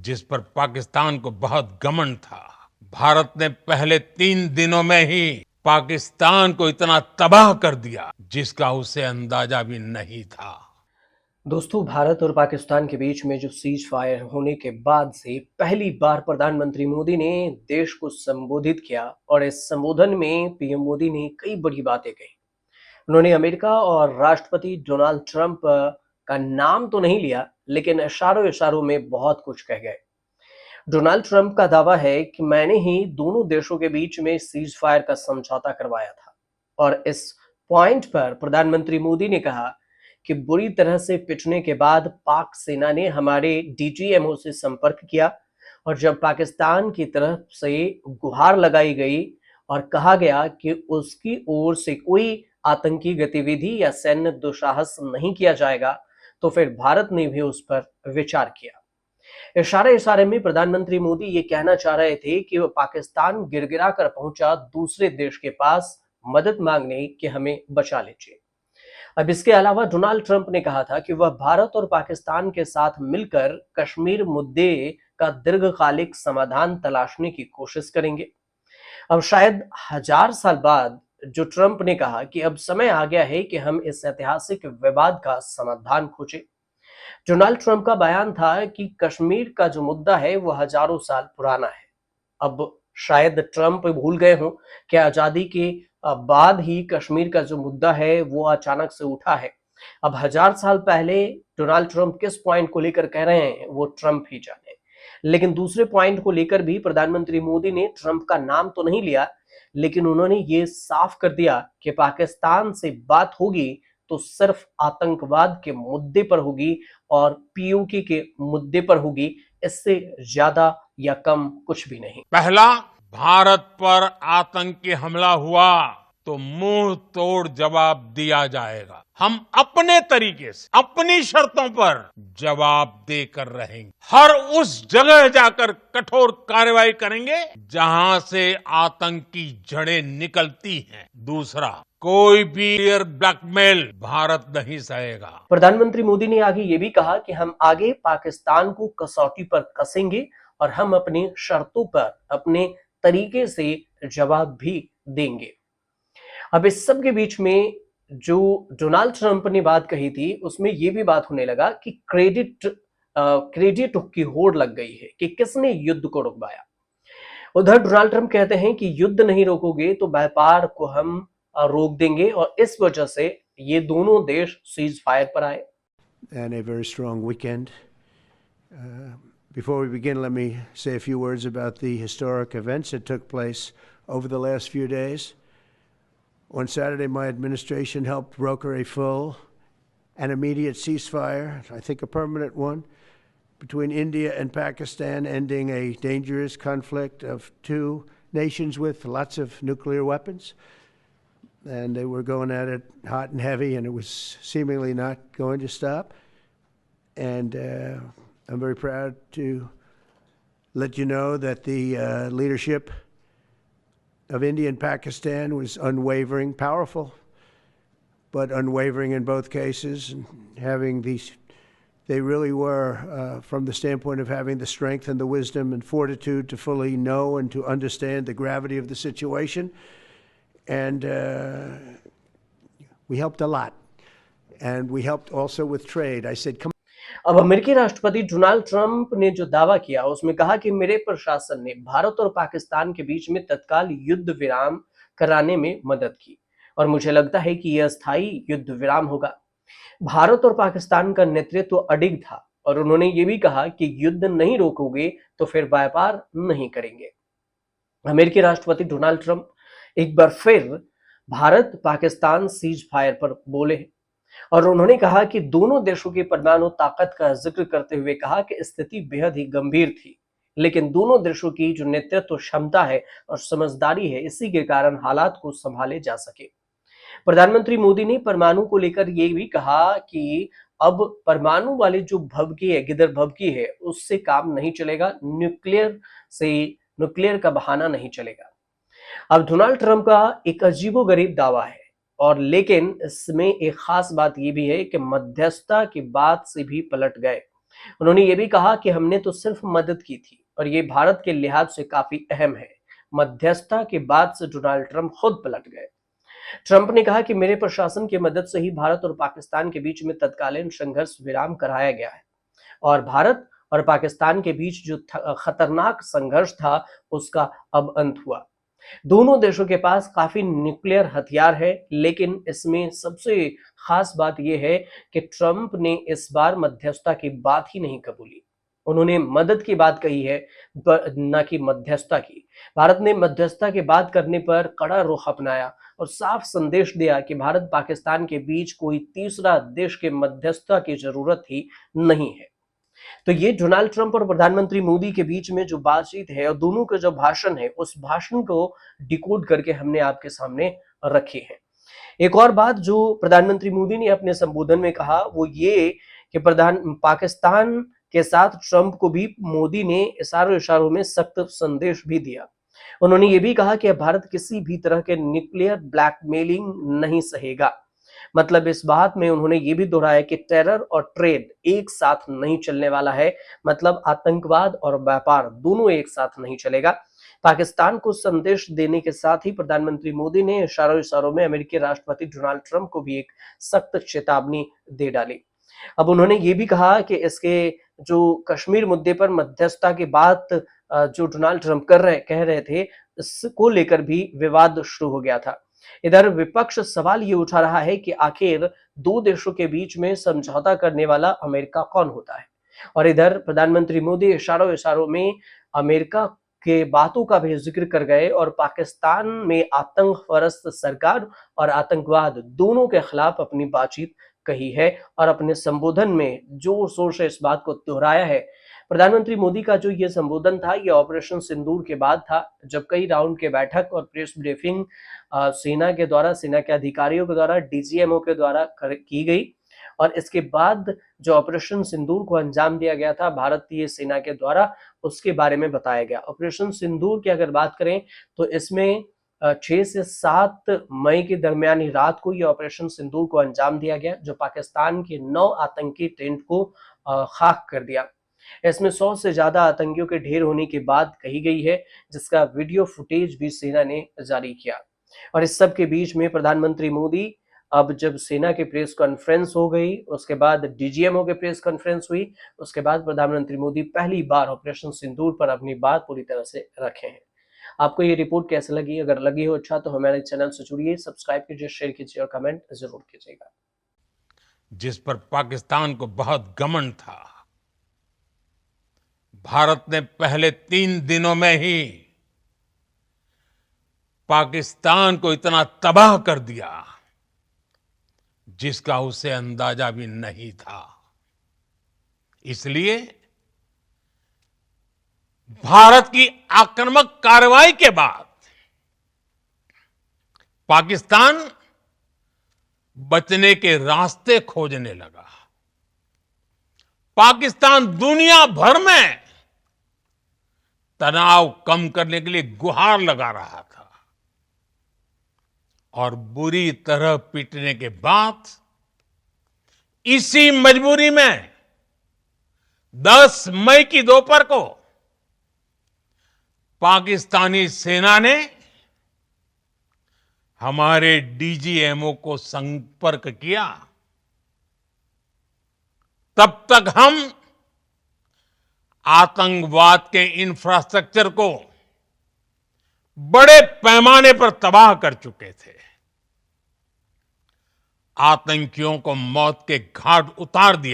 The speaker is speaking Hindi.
जिस पर पाकिस्तान को बहुत घमंड था। भारत ने पहले 3 दिनों में ही पाकिस्तान को इतना तबाह कर दिया जिसका उसे अंदाजा भी नहीं था। दोस्तों, भारत और पाकिस्तान के बीच में जो सीज फायर होने के बाद से पहली बार प्रधानमंत्री मोदी ने देश को संबोधित किया और इस संबोधन में पीएम मोदी ने कई बड़ी बातें कही। उन्होंने अमेरिका और राष्ट्रपति डोनाल्ड ट्रंप का नाम तो नहीं लिया, लेकिन इशारों इशारों में बहुत कुछ कह गए। डोनाल्ड ट्रंप का दावा है कि मैंने ही दोनों देशों के बीच में सीज फायर का समझौता करवाया था और इस पॉइंट पर प्रधानमंत्री मोदी ने कहा कि बुरी तरह से पिटने के बाद पाक सेना ने हमारे डीजीएमओ से संपर्क किया और जब पाकिस्तान की तरफ से गुहार लगाई गई और कहा गया कि उसकी ओर से कोई आतंकी गतिविधि या सैन्य दुस्साहस नहीं किया जाएगा, तो फिर भारत ने भी उस पर विचार किया। इशारे इशारे में प्रधानमंत्री मोदी ये कहना चाह रहे थे कि वो पाकिस्तान गिड़गिड़ा कर पहुंचा दूसरे देश के पास मदद मांगने कि हमें बचा लीजिए। अब इसके अलावा डोनाल्ड ट्रंप ने कहा था कि वह भारत और पाकिस्तान के साथ मिलकर कश्मीर मुद्दे का दीर्घकालिक समाधान तलाशने की कोशिश करेंगे। अब शायद 1000 साल बाद जो ट्रंप ने कहा कि अब समय आ गया है कि हम इस ऐतिहासिक विवाद का समाधान खोजें। डोनाल्ड ट्रंप का बयान था कि कश्मीर का जो मुद्दा है वो हजारों साल पुराना है। अब शायद ट्रंप भूल गए हों कि आजादी के बाद ही कश्मीर का जो मुद्दा है वो अचानक से उठा है। अब 1000 साल पहले डोनाल्ड ट्रंप किस पॉइंट को लेकर कह रहे हैं वो ट्रंप ही जाने। लेकिन दूसरे पॉइंट को लेकर भी प्रधानमंत्री मोदी ने ट्रंप का नाम तो नहीं लिया, लेकिन उन्होंने ये साफ कर दिया कि पाकिस्तान से बात होगी तो सिर्फ आतंकवाद के मुद्दे पर होगी और पीओके के मुद्दे पर होगी, इससे ज्यादा या कम कुछ भी नहीं। पहला, भारत पर आतंकी हमला हुआ तो मुंह तोड़ जवाब दिया जाएगा। हम अपने तरीके से अपनी शर्तों पर जवाब देकर रहेंगे। हर उस जगह जाकर कठोर कार्रवाई करेंगे जहां से आतंक की जड़ें निकलती हैं। दूसरा, कोई भी एयर ब्लैकमेल भारत नहीं सहेगा। प्रधानमंत्री मोदी ने आगे ये भी कहा कि हम आगे पाकिस्तान को कसौटी पर कसेंगे और हम अपनी शर्तों पर अपने तरीके से जवाब भी देंगे। अब इस सब के बीच में जो डोनाल्ड ट्रंप ने बात कही थी उसमें ये भी बात होने लगा कि क्रेडिट की होड़ लग गई है कि किसने युद्ध को रुकवाया। उधर डोनाल्ड ट्रंप कहते हैं कि युद्ध नहीं रोकोगे तो व्यापार को हम रोक देंगे और इस वजह से ये दोनों देश सीज फायर पर आए। And a very strong weekend. Before we begin, let me say a few words about the historic events that took place over the last few days. On Saturday, my administration helped broker a full and immediate ceasefire, I think a permanent one, between India and Pakistan, ending a dangerous conflict of two nations with lots of nuclear weapons. And they were going at it hot and heavy, and it was seemingly not going to stop. And I'm very proud to let you know that the leadership of India and Pakistan was unwavering, powerful, but unwavering in both cases, and having these, they really were, from the standpoint of having the strength and the wisdom and fortitude to fully know and to understand the gravity of the situation. And we helped a lot. And we helped also with trade. I said, come. अब अमेरिकी राष्ट्रपति डोनाल्ड ट्रंप ने जो दावा किया उसमें कहा कि मेरे प्रशासन ने भारत और पाकिस्तान के बीच में तत्काल युद्ध विराम कराने में मदद की और मुझे लगता है कि यह अस्थायी युद्ध विराम होगा। भारत और पाकिस्तान का नेतृत्व अडिग था और उन्होंने ये भी कहा कि युद्ध नहीं रोकोगे तो फिर व्यापार नहीं करेंगे। अमेरिकी राष्ट्रपति डोनाल्ड ट्रंप एक बार फिर भारत पाकिस्तान सीज फायर पर बोले और उन्होंने कहा कि दोनों देशों की परमाणु ताकत का जिक्र करते हुए कहा कि स्थिति बेहद ही गंभीर थी, लेकिन दोनों देशों की जो नेतृत्व क्षमता है और समझदारी है, इसी के कारण हालात को संभाले जा सके। प्रधानमंत्री मोदी ने परमाणु को लेकर ये भी कहा कि अब परमाणु वाले जो भभकी है, गिदर भभकी है, उससे काम नहीं चलेगा, न्यूक्लियर का बहाना नहीं चलेगा। अब डोनाल्ड ट्रंप का एक अजीबोगरीब दावा है और लेकिन इसमें एक खास बात यह भी है कि मध्यस्थता की बात से भी पलट गए उन्होंने ये भी कहा कि हमने तो सिर्फ मदद की थी और ये भारत के लिहाज से काफी अहम है। मध्यस्थता के बाद से डोनाल्ड ट्रंप खुद पलट गए। ट्रंप ने कहा कि मेरे प्रशासन की मदद से ही भारत और पाकिस्तान के बीच में तत्कालीन संघर्ष विराम कराया गया है और भारत और पाकिस्तान के बीच जो खतरनाक संघर्ष था उसका अब अंत हुआ। दोनों देशों के पास काफी न्यूक्लियर हथियार है, लेकिन इसमें सबसे खास बात यह है कि ट्रंप ने इस बार मध्यस्थता की बात ही नहीं कबूली। उन्होंने मदद की बात कही है, न कि मध्यस्थता की। भारत ने मध्यस्थता की बात करने पर कड़ा रुख अपनाया और साफ संदेश दिया कि भारत पाकिस्तान के बीच कोई तीसरा देश के मध्यस्थता की जरूरत ही नहीं है। तो ये डोनाल्ड ट्रंप और प्रधानमंत्री मोदी के बीच में जो बातचीत है और दोनों का जो भाषण है, उस भाषण को डिकोड करके हमने आपके सामने रखे हैं। एक और बात जो प्रधानमंत्री मोदी ने अपने संबोधन में कहा वो ये कि पाकिस्तान के साथ ट्रंप को भी मोदी ने इशारों में सख्त संदेश भी दिया। उन्होंने ये भी कहा कि अब भारत किसी भी तरह के न्यूक्लियर ब्लैकमेलिंग नहीं सहेगा। मतलब इस बात में उन्होंने ये भी दोहराया कि टेरर और ट्रेड एक साथ नहीं चलने वाला है। मतलब आतंकवाद और व्यापार दोनों एक साथ नहीं चलेगा। पाकिस्तान को संदेश देने के साथ ही प्रधानमंत्री मोदी ने इशारों में अमेरिकी राष्ट्रपति डोनाल्ड ट्रंप को भी एक सख्त चेतावनी दे डाली। अब उन्होंने ये भी कहा कि इसके जो कश्मीर मुद्दे पर मध्यस्थता की बात जो डोनाल्ड ट्रंप कह रहे थे, इसको लेकर भी विवाद शुरू हो गया था। इधर विपक्ष सवाल ये उठा रहा है कि आखिर दो देशों के बीच में समझौता करने वाला अमेरिका कौन होता है, और इधर प्रधानमंत्री मोदी इशारों में अमेरिका के बातों का भी जिक्र कर गए और पाकिस्तान में आतंक परस्त सरकार और आतंकवाद दोनों के खिलाफ अपनी बातचीत कही है और अपने संबोधन में जोर शोर से इस बात को दोहराया है। प्रधानमंत्री मोदी का जो ये संबोधन था, ये ऑपरेशन सिंदूर के बाद था, जब कई राउंड के बैठक और प्रेस ब्रीफिंग सेना के अधिकारियों के द्वारा, डीजीएमओ के द्वारा की गई और इसके बाद जो ऑपरेशन सिंदूर को अंजाम दिया गया था भारतीय सेना के द्वारा, उसके बारे में बताया गया। ऑपरेशन सिंदूर की अगर बात करें तो इसमें 6 से 7 मई के दरमियानी रात को यह ऑपरेशन सिंदूर को अंजाम दिया गया, जो पाकिस्तान के 9 आतंकी टेंट को खाक कर दिया। इसमें 100 से ज्यादा आतंकियों के ढेर होने की बात कही गई है, जिसका वीडियो फुटेज भी सेना ने जारी किया। और इस सब के बीच में प्रधानमंत्री मोदी अब जब सेना की प्रेस कॉन्फ्रेंस हो गई, उसके बाद डीजीएमओ की प्रेस कॉन्फ्रेंस हुई, उसके बाद प्रधानमंत्री मोदी पहली बार ऑपरेशन सिंदूर पर अपनी बात पूरी तरह से रखे हैं। आपको ये रिपोर्ट कैसे लगी? अगर लगी हो अच्छा तो हमारे चैनल से जुड़िए, सब्सक्राइब कीजिए, शेयर कीजिए और कमेंट जरूर कीजिएगा। जिस पर पाकिस्तान को बहुत घमंड था, भारत ने पहले 3 दिनों में ही पाकिस्तान को इतना तबाह कर दिया जिसका उसे अंदाजा भी नहीं था। इसलिए भारत की आक्रामक कार्रवाई के बाद पाकिस्तान बचने के रास्ते खोजने लगा। पाकिस्तान दुनिया भर में तनाव कम करने के लिए गुहार लगा रहा था और बुरी तरह पीटने के बाद इसी मजबूरी में 10 मई की दोपहर को पाकिस्तानी सेना ने हमारे डीजीएमओ को संपर्क किया। तब तक हम आतंकवाद के इंफ्रास्ट्रक्चर को बड़े पैमाने पर तबाह कर चुके थे। आतंकियों को मौत के घाट उतार दिया।